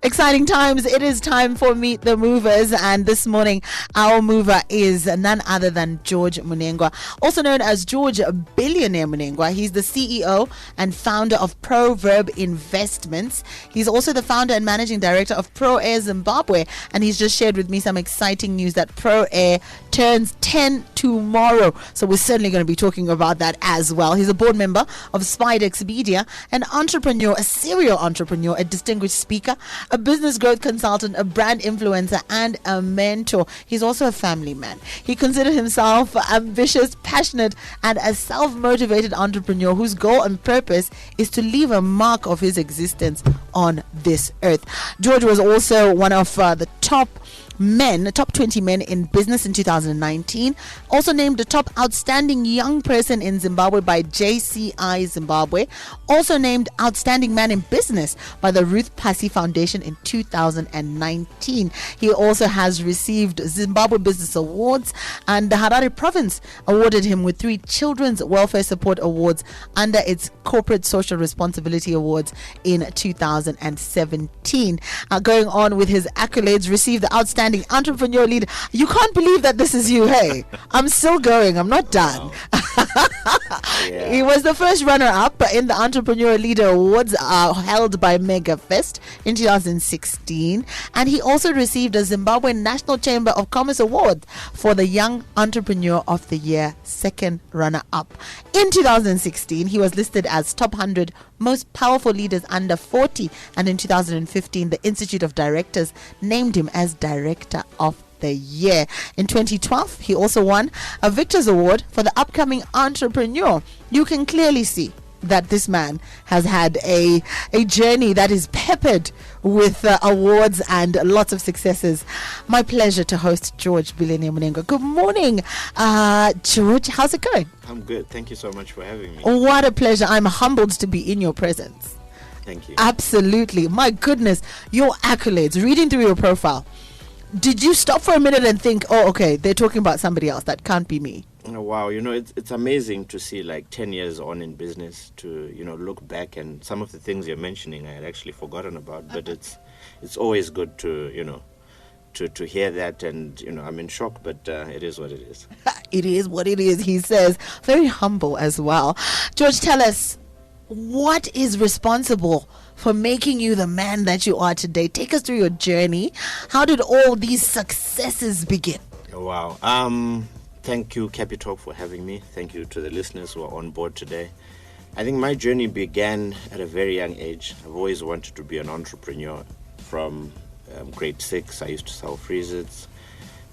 Exciting times. It is time for Meet the Movers, and this morning our mover is none other than George Munengwa, also known as George Billionaire Munengwa. He's the CEO and founder of Proverb Investments. He's also the founder and managing director of Pro Air Zimbabwe, and he's just shared with me some exciting news that Pro Air turns 10 tomorrow. So we're certainly going to be talking about that as well. He's a board member of Spidex Media, an entrepreneur, a serial entrepreneur, a distinguished speaker, a business growth consultant, a brand influencer, and a mentor. He's also a family man. He considered himself ambitious, passionate, and a self-motivated entrepreneur whose goal and purpose is to leave a mark of his existence on this earth. George was also one of the top 20 men in business in 2019. Also named the top outstanding young person in Zimbabwe by JCI Zimbabwe. Also named outstanding man in business by the Ruth Passy Foundation in 2019. He also has received Zimbabwe Business Awards, and the Harare province awarded him with 3 Children's Welfare Support Awards under its Corporate Social Responsibility Awards in 2017. Going on with his accolades, received the Outstanding Entrepreneur Leader. You can't believe that this is you, hey? I'm still going. I'm not done. Yeah. He was the first runner-up in the Entrepreneur Leader Awards held by Mega Fest in 2016. And he also received a Zimbabwe National Chamber of Commerce Award for the Young Entrepreneur of the Year, second runner-up. In 2016, he was listed as top 100 most powerful leaders under 40. And in 2015, the Institute of Directors named him as Director of the Year. In 2012, he also won a Victor's Award for the upcoming entrepreneur. You can clearly see that this man has had a journey that is peppered with awards and lots of successes. My pleasure to host George Billionaire Munengwa. Good morning, George. How's it going? I'm good. Thank you so much for having me. What a pleasure. I'm humbled to be in your presence. Thank you. Absolutely. My goodness, your accolades, reading through your profile. Did you stop for a minute and think, oh, okay, they're talking about somebody else. That can't be me. Oh, wow. It's amazing to see like 10 years on in business to, look back, and some of the things you're mentioning I had actually forgotten about. But it's always good to, to hear that, and, I'm in shock, but it is what it is. It is what it is, he says. Very humble as well. George, tell us, what is responsible for making you the man that you are today? Take us through your journey. How did all these successes begin? Wow. Thank you, Capitalk, for having me. Thank you to the listeners who are on board today. I think my journey began at a very young age. I've always wanted to be an entrepreneur. From grade 6, I used to sell freezers.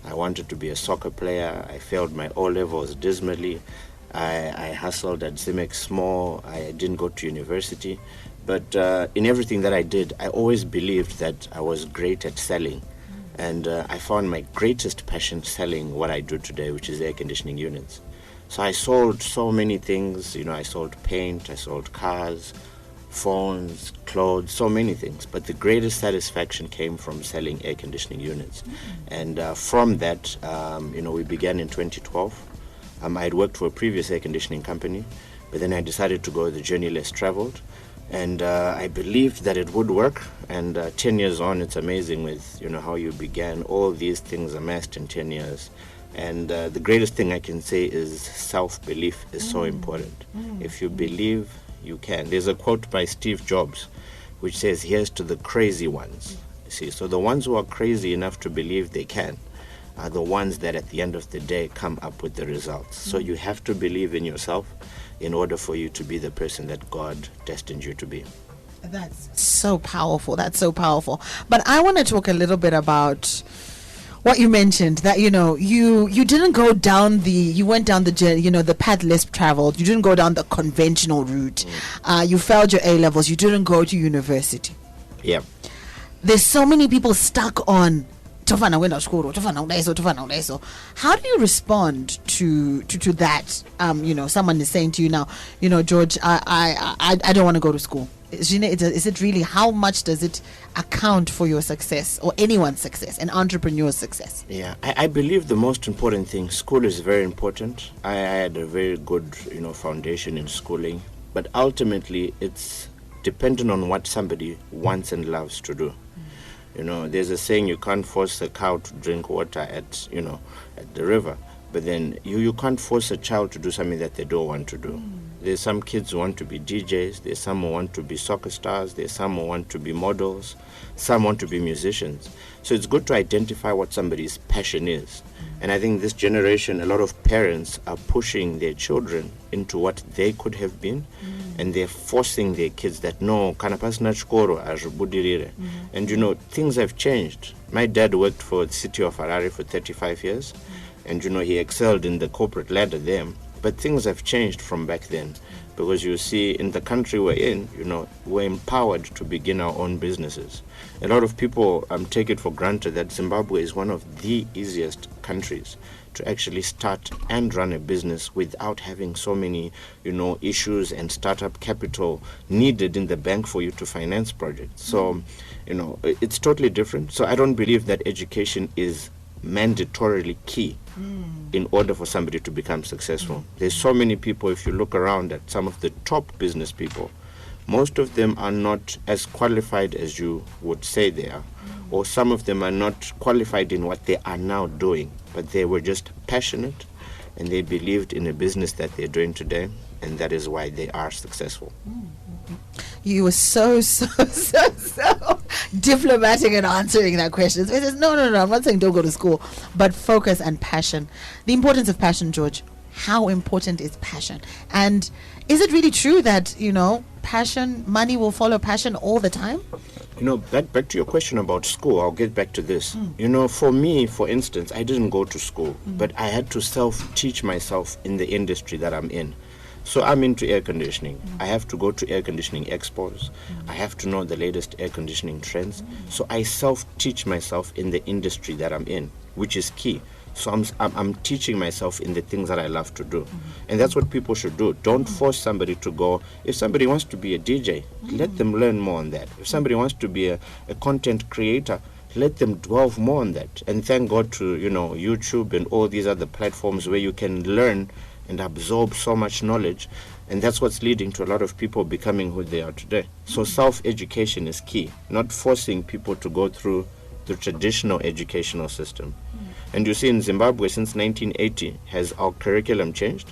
I wanted to be a soccer player. I failed my O-levels dismally. I hustled at Zimex Small. I didn't go to university. But in everything that I did, I always believed that I was great at selling. And I found my greatest passion selling what I do today, which is air conditioning units. So I sold so many things. I sold paint, I sold cars, phones, clothes, so many things. But the greatest satisfaction came from selling air conditioning units. And from that, we began in 2012. I had worked for a previous air conditioning company, but then I decided to go the journey less traveled. And I believed that it would work. And 10 years on, it's amazing with, how you began. All these things amassed in 10 years. And the greatest thing I can say is self-belief is so important. If you believe, you can. There's a quote by Steve Jobs, which says, "Here's to the crazy ones." See, so the ones who are crazy enough to believe they can are the ones that at the end of the day come up with the results. So you have to believe in yourself in order for you to be the person that God destined you to be. That's so powerful. That's so powerful. But I want to talk a little bit about what you mentioned, that, you didn't go down you went down the journey, the path less traveled. You didn't go down the conventional route. You failed your A-levels. You didn't go to university. Yeah. There's so many people stuck on Tofana went to school, Tofana. How do you respond to that? Someone is saying to you now, George, I don't want to go to school. Is it really, how much does it account for your success or anyone's success, an entrepreneur's success? Yeah, I believe the most important thing, school is very important. I had a very good, foundation in schooling, but ultimately it's dependent on what somebody wants and loves to do. You know, there's a saying, you can't force a cow to drink water at the river. But then you can't force a child to do something that they don't want to do. There's some kids who want to be DJs. There's some who want to be soccer stars. There's some who want to be models. Some want to be musicians. So it's good to identify what somebody's passion is. And I think this generation, a lot of parents are pushing their children into what they could have been. And they're forcing their kids that, no, kana pasina chikoro azvibudirire. And, things have changed. My dad worked for the city of Harare for 35 years. And, he excelled in the corporate ladder there. But things have changed from back then. Because you see, in the country we're in, we're empowered to begin our own businesses. A lot of people take it for granted that Zimbabwe is one of the easiest countries to actually start and run a business without having so many, issues and startup capital needed in the bank for you to finance projects. So, it's totally different. So I don't believe that education is mandatorily key in order for somebody to become successful. There's so many people, if you look around at some of the top business people, most of them are not as qualified as you would say they are, or some of them are not qualified in what they are now doing, but they were just passionate and they believed in a business that they're doing today, and that is why they are successful. You were so diplomatic in answering that question. So it says, no, I'm not saying don't go to school, but focus and passion. The importance of passion, George. How important is passion? And is it really true that, passion, money will follow passion all the time? Back to your question about school, I'll get back to this. For me, for instance, I didn't go to school, but I had to self-teach myself in the industry that I'm in. So I'm into air conditioning. I have to go to air conditioning expos. I have to know the latest air conditioning trends. So I self-teach myself in the industry that I'm in, which is key. So I'm teaching myself in the things that I love to do. And that's what people should do. Don't force somebody to go. If somebody wants to be a DJ, let them learn more on that. If somebody wants to be a content creator, let them delve more on that. And thank God to, YouTube and all these other platforms where you can learn and absorb so much knowledge, and that's what's leading to a lot of people becoming who they are today. So self-education is key, not forcing people to go through the traditional educational system. And you see, in Zimbabwe since 1980, has our curriculum changed?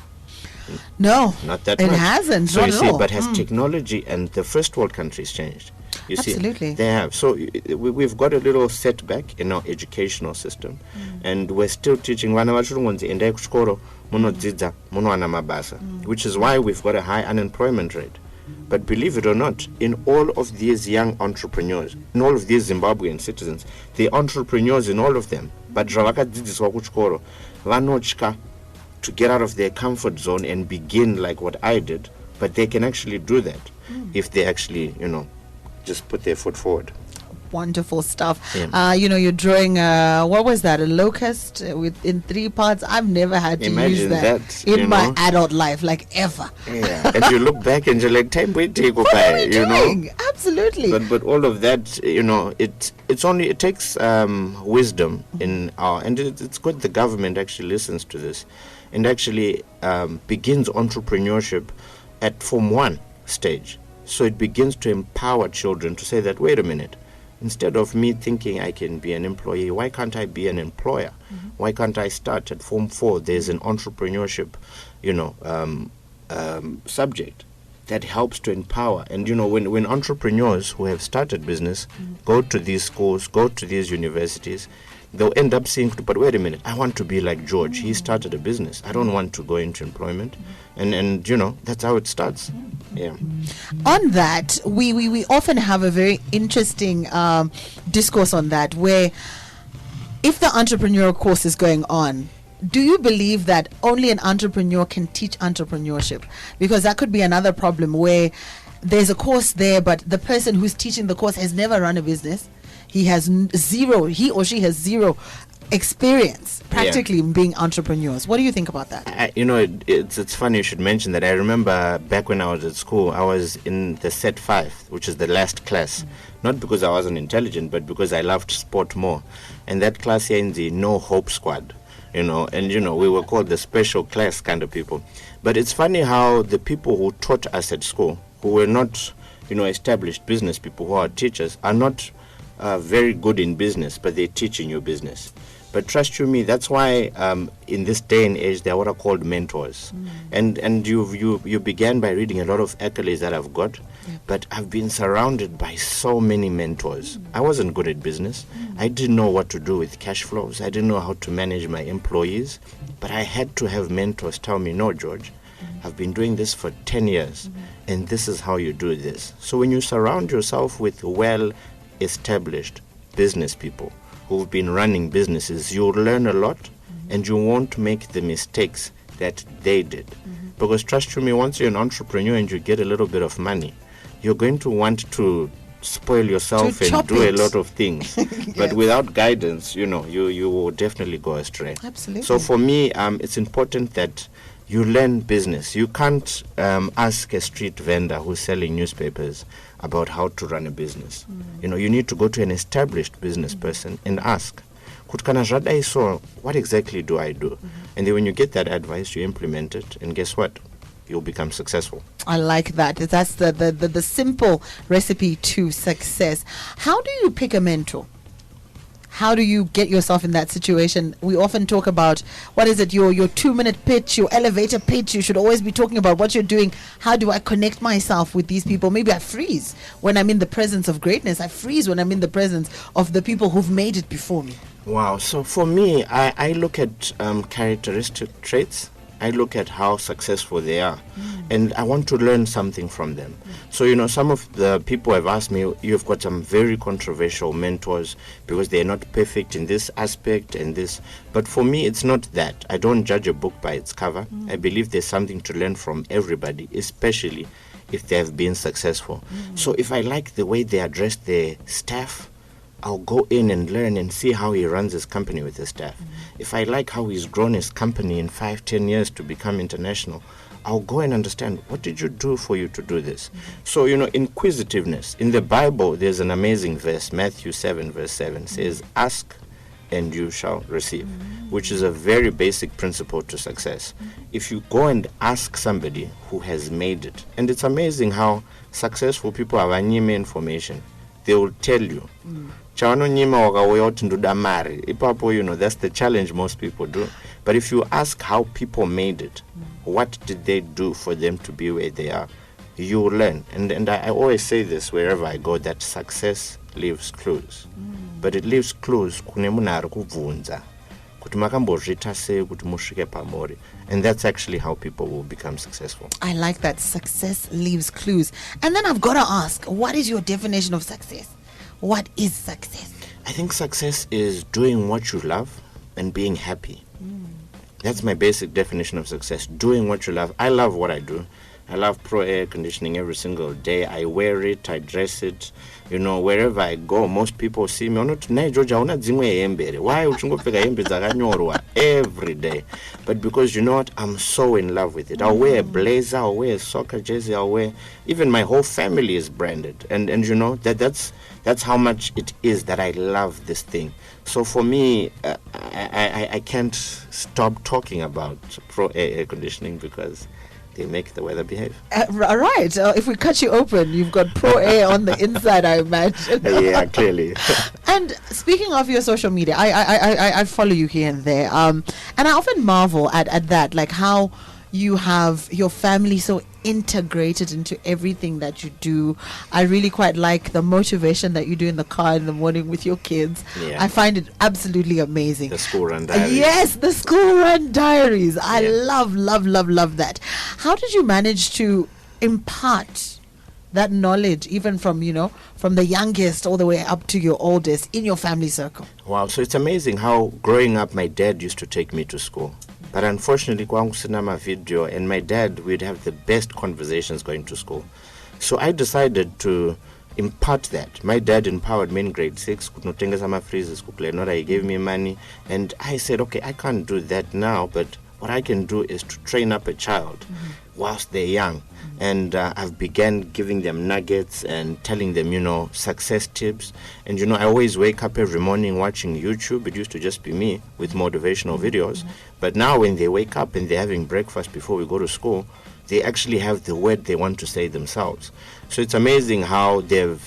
No, not that it much. hasn't. So not you at see, all. but has technology and the first world countries changed? You Absolutely. See, they have. So we've got a little setback in our educational system, and we're still teaching, which is why we've got a high unemployment rate. But believe it or not, in all of these young entrepreneurs, in all of these Zimbabwean citizens, the entrepreneurs in all of them, but vanochka to get out of their comfort zone and begin like what I did, but they can actually do that if they actually, just put their foot forward. Wonderful stuff. Yeah. You're drawing what was that, a locust in 3 parts. I've never had to use that in my adult life, like ever. Yeah. And you look back and you're like, time wait take what are we doing? Absolutely. But all of that, it takes wisdom in our, and it's good the government actually listens to this and actually begins entrepreneurship at Form 1 stage. So it begins to empower children to say that, wait a minute, instead of me thinking I can be an employee, why can't I be an employer? Why can't I start at Form 4? There's an entrepreneurship, subject that helps to empower. And, when entrepreneurs who have started business go to these schools, go to these universities, they'll end up saying, but wait a minute, I want to be like George. He started a business. I don't want to go into employment. And that's how it starts. Yeah. On that, we often have a very interesting discourse on that, where if the entrepreneurial course is going on, do you believe that only an entrepreneur can teach entrepreneurship? Because that could be another problem where there's a course there, but the person who's teaching the course has never run a business. He or she has zero experience practically in being entrepreneurs. What do you think about that? It's funny you should mention that. I remember back when I was at school, I was in the set 5, which is the last class. Not because I wasn't intelligent, but because I loved sport more. And that class here in the No Hope Squad, we were called the special class kind of people. But it's funny how the people who taught us at school, who were not, established business people, who are teachers, are not very good in business, but they're teaching you business. But trust you me, that's why in this day and age, there are what are called mentors. And you began by reading a lot of accolades that I've got, but I've been surrounded by so many mentors. I wasn't good at business. I didn't know what to do with cash flows. I didn't know how to manage my employees. But I had to have mentors tell me, no, George, I've been doing this for 10 years, and this is how you do this. So when you surround yourself with well-established business people who've been running businesses, you'll learn a lot, and you won't make the mistakes that they did. Because trust you me, once you're an entrepreneur and you get a little bit of money, you're going to want to spoil yourself and do a lot of things. But without guidance, you will definitely go astray. Absolutely. So for me, it's important that you learn business. You can't ask a street vendor who's selling newspapers about how to run a business. You need to go to an established business person and ask, so what exactly do I do? And then when you get that advice, you implement it, and guess what? You'll become successful. I like that. That's the simple recipe to success. How do you pick a mentor? How do you get yourself in that situation? We often talk about, what is it, your 2-minute pitch, your elevator pitch. You should always be talking about what you're doing. How do I connect myself with these people? Maybe I freeze when I'm in the presence of greatness. I freeze when I'm in the presence of the people who've made it before me. Wow. So for me, I look at characteristic traits. I look at how successful they are, and I want to learn something from them. So, some of the people have asked me, you've got some very controversial mentors because they're not perfect in this aspect and this. But for me, it's not that. I don't judge a book by its cover. I believe there's something to learn from everybody, especially if they have been successful. So if I like the way they address their staff, I'll go in and learn and see how he runs his company with his staff. If I like how he's grown his company in 5-10 years to become international, I'll go and understand, what did you do for you to do this? So, inquisitiveness. In the Bible, there's an amazing verse, Matthew 7, verse 7, says, ask and you shall receive, which is a very basic principle to success. If you go and ask somebody who has made it, and it's amazing how successful people have information, they will tell you. That's the challenge most people do. But if you ask how people made it, what did they do for them to be where they are, you will learn. And I always say this wherever I go, that success leaves clues. But it leaves clues and that's actually how people will become successful. I like that. Success leaves clues. And then I've got to ask, what is your definition of success? What is success? I think success is doing what you love and being happy. That's my basic definition of success, doing what you love. I love what I do. I love Pro Air Conditioning every single day. I wear it, I dress it. Wherever I go, most people see me. Why every day? But because I'm so in love with it. I'll wear a blazer, I'll wear a soccer jersey, even my whole family is branded. And that's how much it is that I love this thing. So for me, I can't stop talking about Pro Air Conditioning because they make the weather behave. Right. If we cut you open, you've got Pro Air on the inside, I imagine. Yeah, clearly. And speaking of your social media, I follow you here and there. And I often marvel at that, like how you have your family so integrated into everything that you do. I really quite like the motivation that you do in the car in the morning with your kids. Yeah. I find it absolutely amazing. The school run diaries. Yes, the school run diaries. I love that. How did you manage to impart that knowledge, even from the youngest all the way up to your oldest, in your family circle? Wow, so it's amazing how growing up my dad used to take me to school. But unfortunately, kwangu sina ma video, and my dad, we'd have the best conversations going to school. So I decided to impart that. My dad empowered me in grade 6. He gave me money. And I said, okay, I can't do that now, but what I can do is to train up a child whilst they're young. And I've began giving them nuggets and telling them, success tips. And, I always wake up every morning watching YouTube. It used to just be me with motivational videos. But now when they wake up and they're having breakfast before we go to school, they actually have the word they want to say themselves. So it's amazing how they've,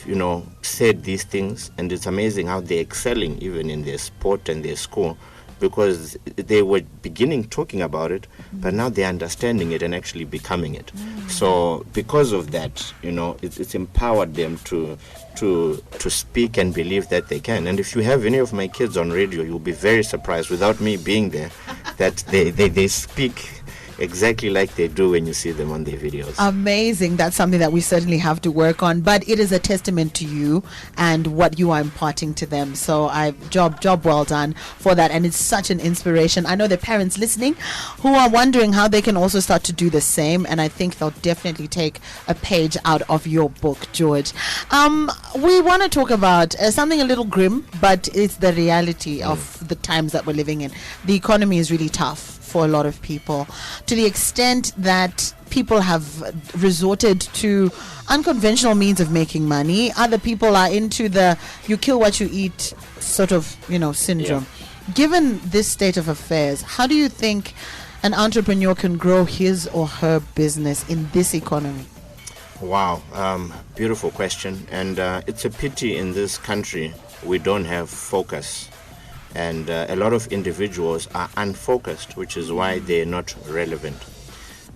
said these things, and it's amazing how they're excelling even in their sport and their school, because they were beginning talking about it, but now they're understanding it and actually becoming it. So because of that, it's empowered them to speak and believe that they can. And if you have any of my kids on radio, you'll be very surprised, without me being there, that they speak exactly like they do when you see them on their videos. Amazing. That's something that we certainly have to work on, but it is a testament to you and what you are imparting to them. So job well done for that, and it's such an inspiration. I know there are parents listening who are wondering how they can also start to do the same, and I think they'll definitely take a page out of your book, George. We want to talk about something a little grim, but it's the reality of the times that we're living in. The economy is really tough for a lot of people, to the extent that people have resorted to unconventional means of making money. Other people are into the you kill what you eat sort of, syndrome. Yeah. Given this state of affairs, how do you think an entrepreneur can grow his or her business in this economy? Wow, beautiful question. And it's a pity in this country we don't have focus. And a lot of individuals are unfocused, which is why they're not relevant.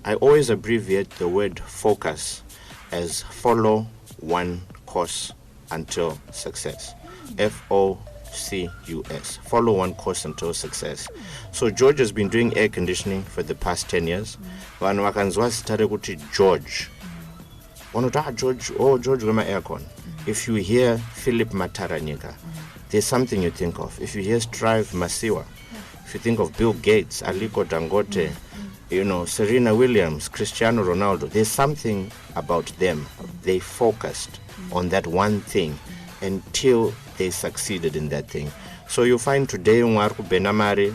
I always abbreviate the word focus as follow one course until success. FOCUS. Follow one course until success. So George has been doing air conditioning for the past 10 years. Vanhu vakanzwa zita rekuti George. George wema aircon. If you hear Philip Mataranyika, there's something you think of. If you hear Strive Masiwa, if you think of Bill Gates, Aliko Dangote, Serena Williams, Cristiano Ronaldo, there's something about them. They focused on that one thing until they succeeded in that thing. So you find today, Benamari,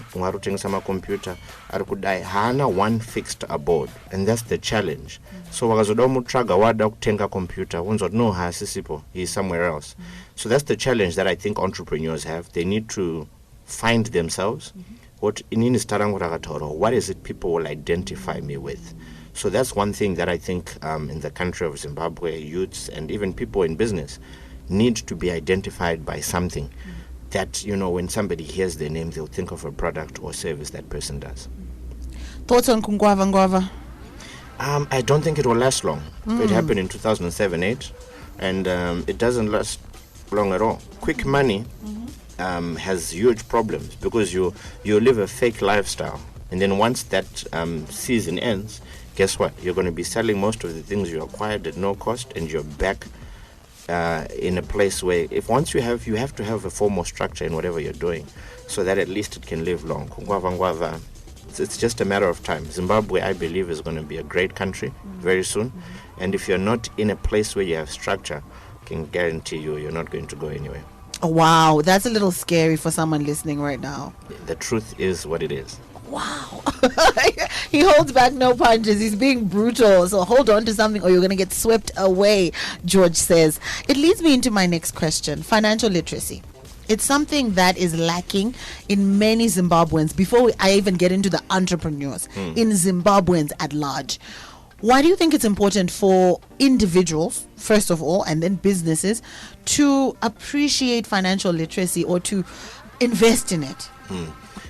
computer, hana one fixed abode, and that's the challenge. So wakazodomu traga wada kutenga computer, onzo no hasisipo, he's somewhere else. So that's the challenge that I think entrepreneurs have. They need to find themselves. What is it people will identify me with? So that's one thing that I think in the country of Zimbabwe, youths and even people in business need to be identified by something that, when somebody hears their name, they'll think of a product or service that person does. Thoughts on Ngwava? I don't think it will last long. It happened in 2007-8, and it doesn't last long at all. Quick money has huge problems because you live a fake lifestyle, and then once that season ends, guess what? You're going to be selling most of the things you acquired at no cost, and you're back in a place where once you have to have a formal structure in whatever you're doing, so that at least it can live long. Ngwava, it's just a matter of time. Zimbabwe, I believe, is going to be a great country very soon, and if you're not in a place where you have structure, I can guarantee you're not going to go anywhere. Oh, wow, that's a little scary for someone listening right now. The truth is what it is. Wow. He holds back no punches. He's being brutal. So hold on to something or you're going to get swept away, George says. It leads me into my next question. Financial literacy. It's something that is lacking in many Zimbabweans. Before I even get into the entrepreneurs, in Zimbabweans at large. Why do you think it's important for individuals, first of all, and then businesses, to appreciate financial literacy or to invest in it?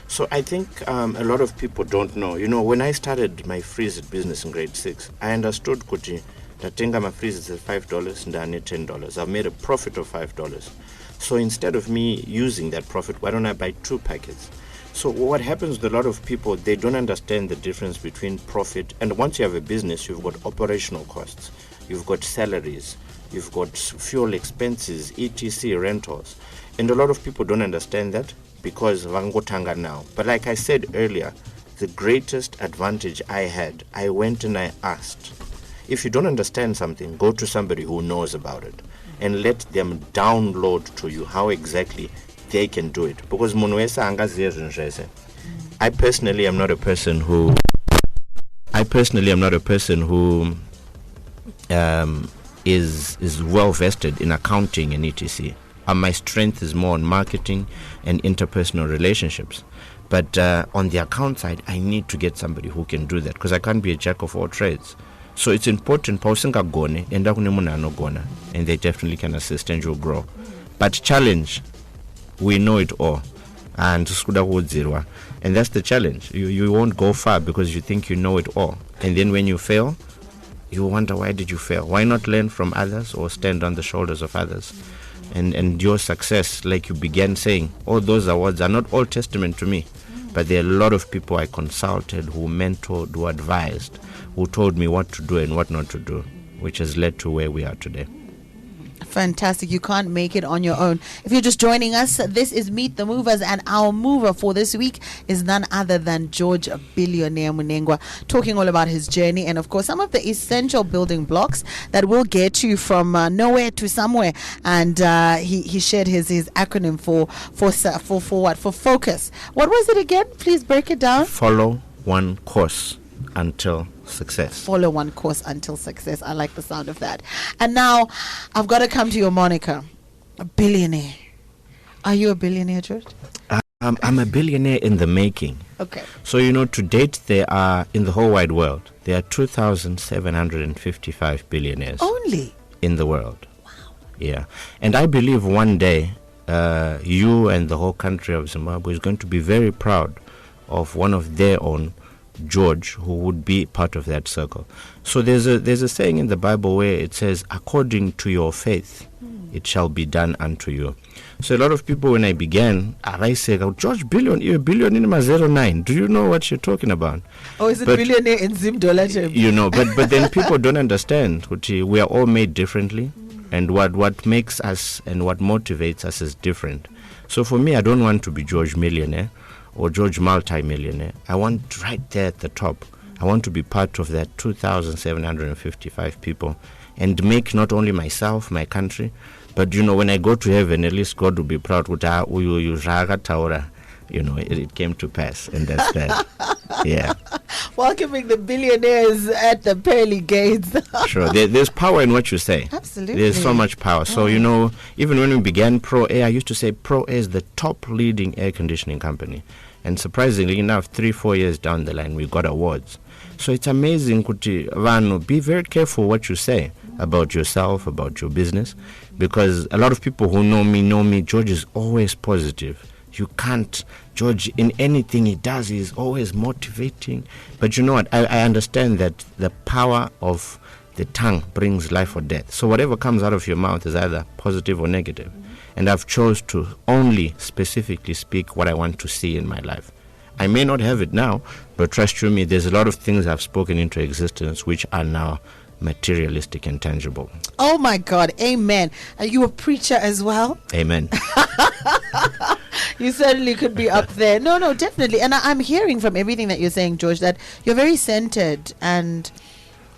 So I think a lot of people don't know. When I started my freeze business in grade 6, I understood kuti ndatenga my freeze at $5 ndane $10. I've made a profit of $5. So instead of me using that profit, why don't I buy 2 packets? So what happens with a lot of people, they don't understand the difference between profit. And once you have a business, you've got operational costs, you've got salaries, you've got fuel expenses, etc., rentals. And a lot of people don't understand that because vangotanga now. But like I said earlier, the greatest advantage I had, I went and I asked. If you don't understand something, go to somebody who knows about it and let them download to you how exactly they can do it. Because I personally am not a person who is well vested in accounting and etc. My strength is more on marketing and interpersonal relationships. But on the account side, I need to get somebody who can do that because I can't be a jack of all trades. So it's important, and they definitely can assist and you'll grow. But challenge, we know it all. And that's the challenge. You won't go far because you think you know it all. And then when you fail, you wonder, why did you fail? Why not learn from others or stand on the shoulders of others? And your success, like you began saying, all those awards are not all testament to me. But there are a lot of people I consulted, who mentored, who advised, who told me what to do and what not to do, which has led to where we are today. Fantastic. You can't make it on your own. If you're just joining us, this is Meet the Movers, and our mover for this week is none other than George Billionaire Munengwa, talking all about his journey and, of course, some of the essential building blocks that will get you from nowhere to somewhere. And he shared his acronym for what? For focus. What was it again? Please break it down. Follow one course until success. Follow one course until success. I like the sound of that. And now I've got to come to your moniker, a billionaire. Are you a billionaire, George? I'm a billionaire in the making. Okay. So, to date, there are, in the whole wide world, there are 2,755 billionaires. Only? In the world. Wow. Yeah. And I believe one day, you and the whole country of Zimbabwe is going to be very proud of one of their own, George, who would be part of that circle. So there's a saying in the Bible where it says, according to your faith, it shall be done unto you. So a lot of people, when I began, I say, George, you're a billion in my 09. Do you know what you're talking about? Oh, is it billionaire in Zim dollar term? But then people don't understand. We are all made differently, and what makes us and what motivates us is different. So for me, I don't want to be George Millionaire or George Multi-Millionaire. I want right there at the top. I want to be part of that 2,755 people and make not only myself, my country, but when I go to heaven, at least God will be proud. It came to pass, and that's that. Yeah. Welcoming the billionaires at the pearly gates. Sure. There's power in what you say. Absolutely. There's so much power. So, even when we began Pro Air, I used to say Pro Air is the top leading air conditioning company. And surprisingly enough, 3-4 years down the line, we got awards. So it's amazing, Kuti Vanu, be very careful what you say about yourself, about your business, because a lot of people who know me, George is always positive. You can't, George, in anything he does, he's always motivating. But you know what? I understand that the power of the tongue brings life or death. So whatever comes out of your mouth is either positive or negative. And I've chose to only specifically speak what I want to see in my life. I may not have it now, but trust you me, there's a lot of things I've spoken into existence which are now materialistic and tangible. Oh my God, amen. Are you a preacher as well? Amen. You certainly could be up there. No, definitely. And I'm hearing from everything that you're saying, George, that you're very centered and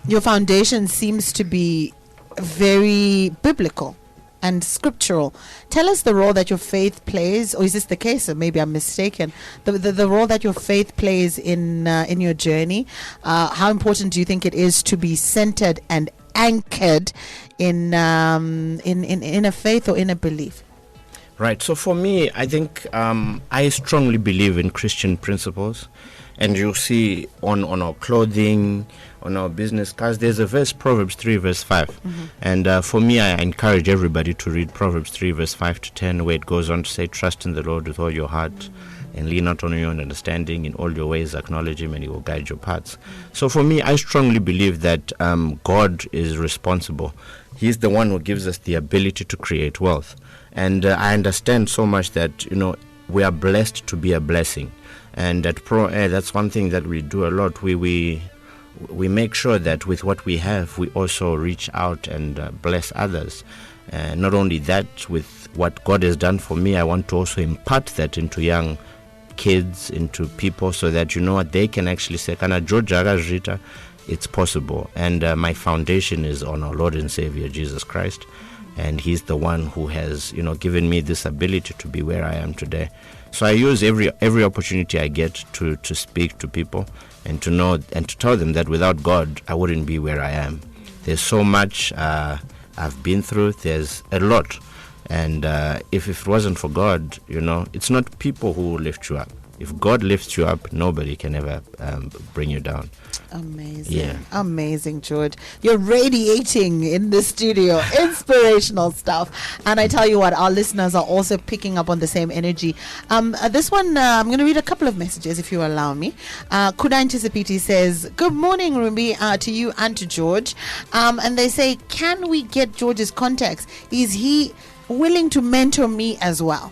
your foundation seems to be very biblical and scriptural. Tell us the role that your faith plays, or is this the case, or maybe I'm mistaken, the role that your faith plays in your journey. How important do you think it is to be centered and anchored in a faith or in a belief? Right. So for me, I think I strongly believe in Christian principles. And you see on our clothing, on our business cards, there's a verse, Proverbs 3, verse 5. Mm-hmm. And for me, I encourage everybody to read Proverbs 3, verse 5 to 10, where it goes on to say, trust in the Lord with all your heart and lean not on your own understanding. In all your ways, acknowledge him and he will guide your paths. So for me, I strongly believe that God is responsible. He's the one who gives us the ability to create wealth. And I understand so much that, we are blessed to be a blessing. And at Pro Air, that's one thing that we do a lot. We make sure that with what we have, we also reach out and bless others. Not only that, with what God has done for me, I want to also impart that into young kids, into people, so that they can actually say, "Kana Georgia, it's possible." And my foundation is on our Lord and Savior Jesus Christ, and He's the one who has given me this ability to be where I am today. So I use every opportunity I get to speak to people and to know and to tell them that without God, I wouldn't be where I am. There's so much I've been through. There's a lot. And if it wasn't for God, it's not people who lift you up. If God lifts you up, nobody can ever bring you down. Amazing. Yeah. Amazing, George. You're radiating in the studio. Inspirational stuff. And I tell you what, our listeners are also picking up on the same energy. This one, I'm going to read a couple of messages if you allow me. Kuda Anticipiti says, good morning, Rumbi, to you and to George. And they say, can we get George's contacts? Is he willing to mentor me as well?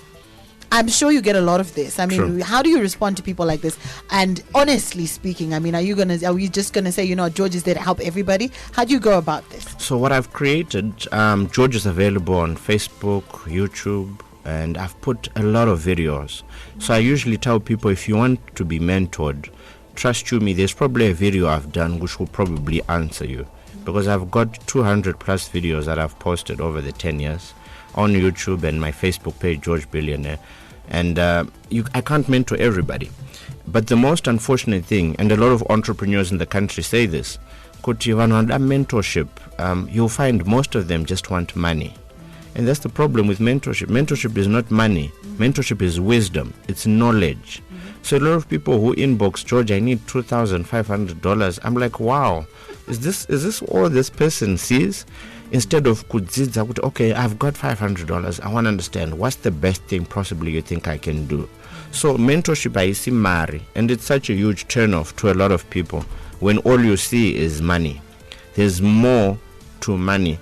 I'm sure you get a lot of this. I mean, True. How do you respond to people like this? And honestly speaking, I mean, are we just gonna say, George is there to help everybody? How do you go about this? So what I've created, George is available on Facebook, YouTube, and I've put a lot of videos. So I usually tell people, if you want to be mentored, trust you me, there's probably a video I've done which will probably answer you, because I've got 200 plus videos that I've posted over the 10 years on YouTube and my Facebook page, George Billionaire. And I can't mentor everybody. But the most unfortunate thing, and a lot of entrepreneurs in the country say this, mentorship, you'll find most of them just want money. And that's the problem with mentorship. Mentorship is not money. Mentorship is wisdom. It's knowledge. So a lot of people who inbox, George, I need $2,500. I'm like, wow, is this all this person sees? Instead of kudzidza, okay, I've got $500. I want to understand what's the best thing possibly you think I can do. So mentorship, I see Mari, and it's such a huge turnoff to a lot of people when all you see is money. There's more to money,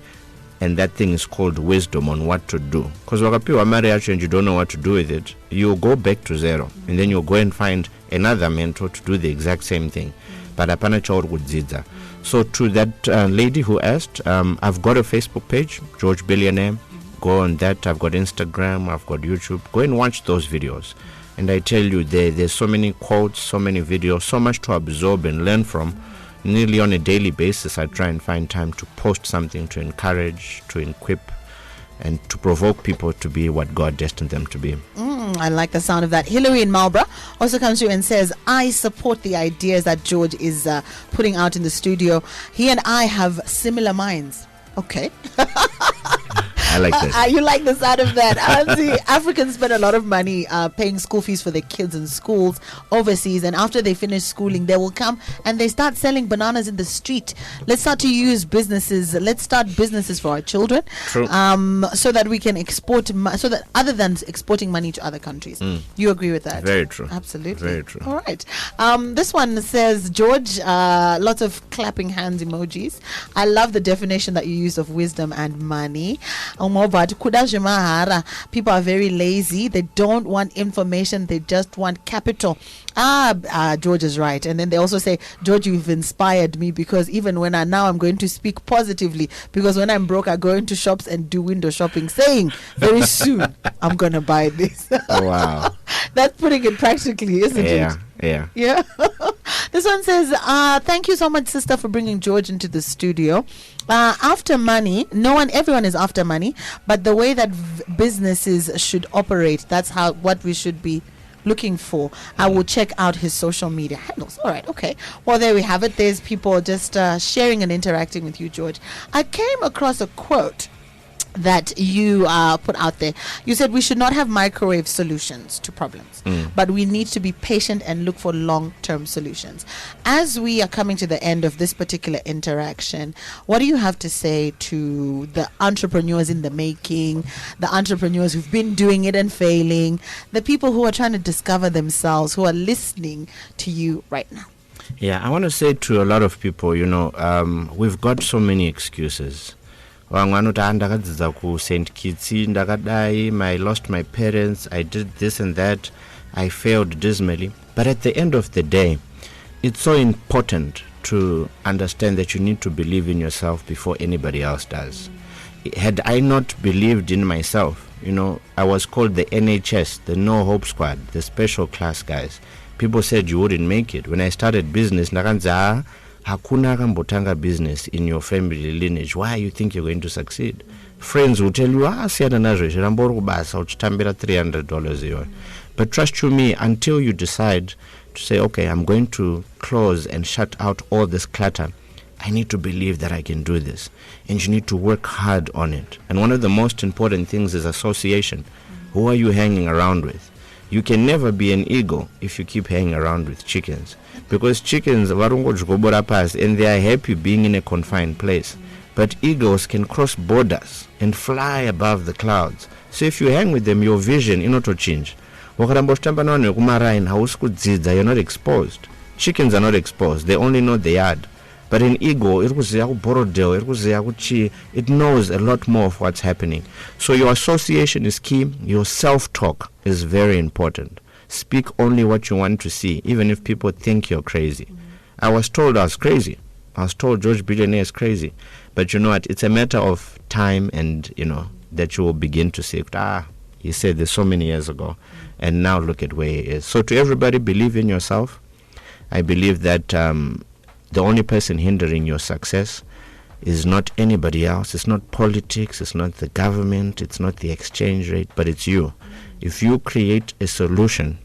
and that thing is called wisdom on what to do. Because wakapiwa marriage and you don't know what to do with it, you'll go back to zero, and then you'll go and find another mentor to do the exact same thing. But apana chaur kudzidza. So to that lady who asked, I've got a Facebook page, George Billionaire. Go on that. I've got Instagram. I've got YouTube. Go and watch those videos. And I tell you, there's so many quotes, so many videos, so much to absorb and learn from. Nearly on a daily basis, I try and find time to post something to encourage, to equip, and to provoke people to be what God destined them to be. I like the sound of that. Hillary in Marlborough also comes through and says, I support the ideas that George is putting out in the studio. He and I have similar minds. Okay. I like that. You like the sound of that. See, Africans spend a lot of money paying school fees for their kids in schools overseas, and after they finish schooling, they will come and they start selling bananas in the street. Let's start to use businesses. Let's start businesses for our children. True. So that we can export, so that other than exporting money to other countries. You agree with that? Very true. Absolutely. Very true. All right. This one says, George, lots of clapping hands emojis. I love the definition that you use of wisdom and money. People are very lazy. They don't want information. They just want capital. George is right. And then they also say, George, you've inspired me, because even when I'm going to speak positively, because when I'm broke, I go into shops and do window shopping, saying very soon I'm going to buy this. Wow. That's putting it practically, isn't it? Yeah. This one says, thank you so much, sister, for bringing George into the studio. After money, everyone is after money, but the way that businesses should operate, that's what we should be looking for. I will check out his social media handles. All right, okay. Well, there we have it. There's people just sharing and interacting with you, George. I came across a quote that you put out there. You said we should not have microwave solutions to problems, but we need to be patient and look for long-term solutions. As we are coming to the end of this particular interaction, what do you have to say to the entrepreneurs in the making, the entrepreneurs who've been doing it and failing, the people who are trying to discover themselves, who are listening to you right now? Yeah, I want to say to a lot of people, we've got so many excuses. I lost my parents, I did this and that, I failed dismally. But at the end of the day, it's so important to understand that you need to believe in yourself before anybody else does. Had I not believed in myself, I was called the NHS, the No Hope Squad, the special class guys. People said you wouldn't make it. When I started business, hakuna kambotanga business in your family lineage. Why you think you're going to succeed? Friends will tell you, siyana nazvo zvirambori kubasa uchitambira $300 iwe. But trust you me, until you decide to say, okay, I'm going to close and shut out all this clutter, I need to believe that I can do this. And you need to work hard on it. And one of the most important things is association. Who are you hanging around with? You can never be an eagle if you keep hanging around with chickens, because chickens and they are happy being in a confined place. But eagles can cross borders and fly above the clouds. So if you hang with them, your vision to change. You're not exposed. Chickens are not exposed. They only know the yard. But an eagle, it knows a lot more of what's happening. So your association is key. Your self-talk is very important. Speak only what you want to see, even if people think you're crazy. I was told I was crazy. I was told George Billionaire is crazy. But you know what? It's a matter of time and, that you will begin to say, he said this so many years ago. And now look at where he is. So to everybody, believe in yourself. I believe that the only person hindering your success is not anybody else. It's not politics. It's not the government. It's not the exchange rate. But it's you. If you create a solution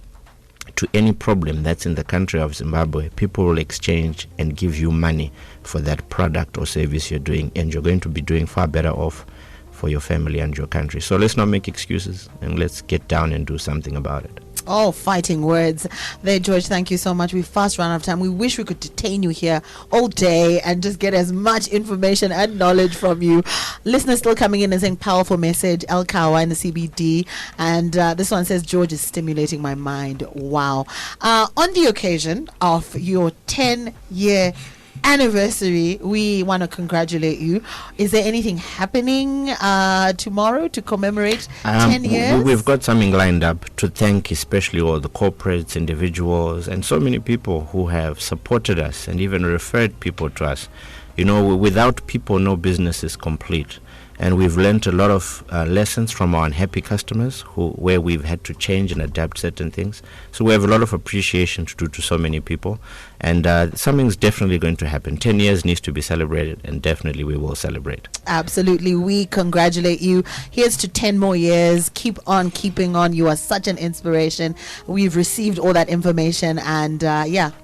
to any problem that's in the country of Zimbabwe, people will exchange and give you money for that product or service you're doing. And you're going to be doing far better off for your family and your country. So let's not make excuses and let's get down and do something about it. Oh, fighting words there, George. Thank you so much. We fast run out of time. We wish we could detain you here all day and just get as much information and knowledge from you. Listeners still coming in and saying powerful message, El Kawa in the CBD. And this one says, George is stimulating my mind. Wow. On the occasion of your 10-year anniversary, we want to congratulate you. Is there anything happening tomorrow to commemorate 10 years? We've got something lined up to thank especially all the corporates, individuals, and so many people who have supported us and even referred people to us. Without people, no business is complete. And we've learned a lot of lessons from our unhappy customers where we've had to change and adapt certain things. So we have a lot of appreciation to do to so many people. And something's definitely going to happen. 10 years needs to be celebrated, and definitely we will celebrate. Absolutely. We congratulate you. Here's to 10 more years. Keep on keeping on. You are such an inspiration. We've received all that information. And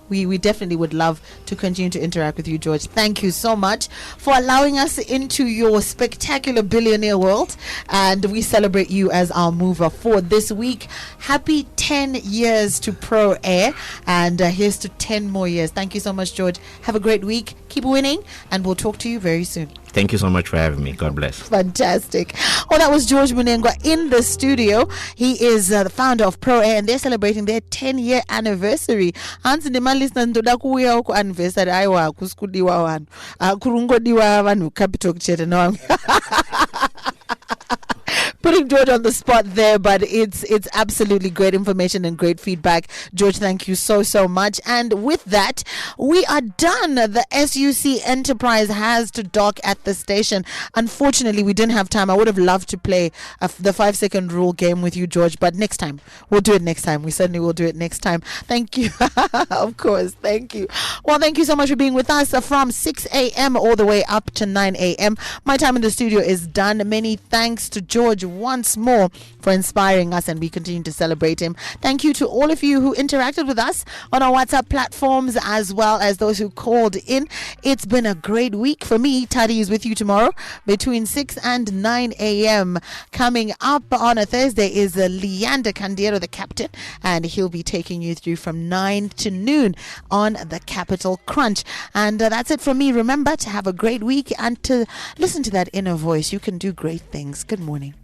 we definitely would love to continue to interact with you, George. Thank you so much for allowing us into your spectacular billionaire world. And we celebrate you as our mover for this week. Happy 10 years to Pro Air. And here's to 10 more years. Thank you so much, George. Have a great week. Keep winning. And we'll talk to you very soon. Thank you so much for having me. God bless. Fantastic. Well, that was George Munengwa in the studio. He is the founder of Pro Air, and they're celebrating their 10-year anniversary. Hansi ndima listeners ndoda kuuya ku anniversary aiwa kuskudiwa wanu. Kurungodiwa vanhu Capitalk chete no. Putting George on the spot there, but it's absolutely great information and great feedback. George, thank you so much. And with that, we are done. The SUC Enterprise has to dock at the station. Unfortunately, we didn't have time. I would have loved to play the 5-second rule game with you, George, but next time. We'll do it next time. We certainly will do it next time. Thank you. Of course. Thank you. Well, thank you so much for being with us from 6 a.m. all the way up to 9 a.m. My time in the studio is done. Many thanks to George once more for inspiring us, and we continue to celebrate him. Thank you to all of you who interacted with us on our WhatsApp platforms, as well as those who called in. It's been a great week for me. Taddy is with you tomorrow between 6 and 9 a.m. Coming up on a Thursday is Leander Candiero, the captain, and he'll be taking you through from 9 to noon on the Capital Crunch. And that's it from me. Remember to have a great week and to listen to that inner voice. You can do great things. Good morning.